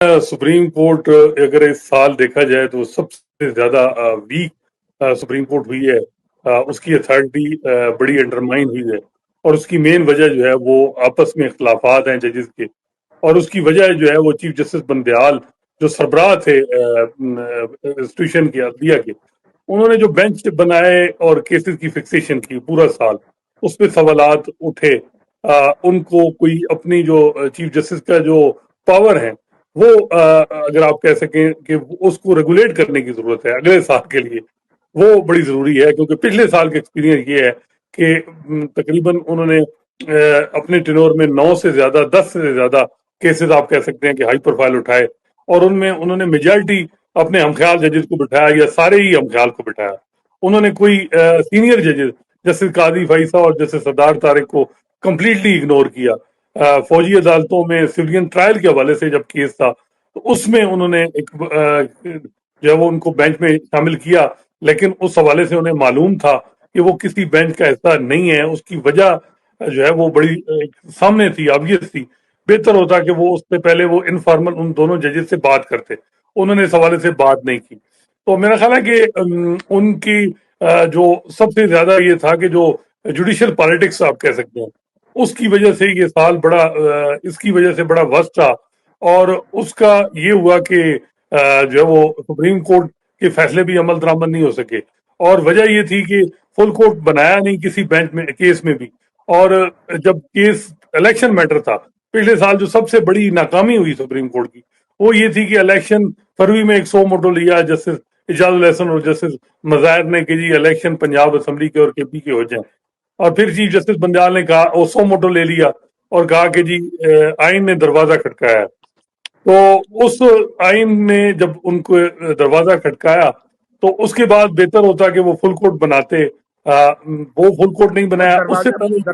Supreme court अगर इस साल देखा जाए तो सबसे ज्यादा वीक सुप्रीम कोर्ट हुई है। उसकी अथॉरिटी बड़ी अंडरमाइन हुई है, और उसकी मेन वजह जो है वो आपस में इख्तलाफात हैं जजेस के। और उसकी वजह जो है वो चीफ जस्टिस बंदयाल जो सरबराह थे इंस्टीट्यूशन के अदलिया के, उन्होंने जो बेंच बनाए और केसेस की फिक्सेशन की पूरा साल, उस पे सवालात उठे। उनको कोई अपनी जो चीफ जस्टिस का जो पावर है वो अगर आप कह सकें कि उसको रेगुलेट करने की जरूरत है अगले साल के लिए, वो बड़ी जरूरी है। क्योंकि पिछले साल का एक्सपीरियंस ये है कि तकरीबन उन्होंने अपने टेन्योर में 9 से ज्यादा 10 से ज्यादा केसेस आप कह सकते हैं कि हाई प्रोफाइल उठाए, और उनमें उन्होंने मेजॉरिटी अपने हमख्याल जजेस को बिठाया या सारे ही हमख्याल को बिठाया। उन्होंने कोई सीनियर जजेस जैसे कादी फैसा और जैसे सरदार तारिक को कंप्लीटली इग्नोर किया। फौजी अदालतों में सिविलियन ट्रायल के हवाले से जब केस था तो उसमें उन्होंने एक जो है वो उनको बेंच में शामिल किया, लेकिन उस हवाले से उन्हें मालूम था कि वो किसी बेंच का हिस्सा नहीं है। उसकी वजह जो है वो बड़ी सामने थी, ऑब्वियस थी। बेहतर होता कि वो उससे पहले वो इनफॉर्मल उन दोनों जजेस से बात करते, उन्होंने इस हवाले से बात नहीं की। तो मेरा ख्याल है कि उनकी जो सबसे ज्यादा ये था कि जो जुडिशियल पॉलिटिक्स आप कह सकते हैं, उसकी वजह से ये साल बड़ा इसकी वजह से बड़ा वर्स्ट था। और उसका ये हुआ कि जो है वो सुप्रीम कोर्ट के फैसले भी अमल दरामद नहीं हो सके। और वजह ये थी कि फुल कोर्ट बनाया नहीं किसी बेंच में केस में भी। और जब केस इलेक्शन मैटर था, पिछले साल जो सबसे बड़ी नाकामी हुई सुप्रीम कोर्ट की वो ये थी कि इलेक्शन फरवरी में एक सौ मोटो लिया जस्टिस इजाजुल एहसन और जस्टिस मज़ाहिर ने कि जी इलेक्शन पंजाब असेंबली के और केपी के हो जाए। और फिर चीफ जस्टिस बंजाल ने कहा वो सौ मोटो ले लिया और कहा कि जी आइन ने दरवाजा खटकाया। तो उस आइन ने जब उनको दरवाजा खटकाया तो उसके बाद बेहतर होता कि वो फुल कोर्ट बनाते। वो फुल कोर्ट नहीं बनाया, उससे दरवाजा पहले दरवाजा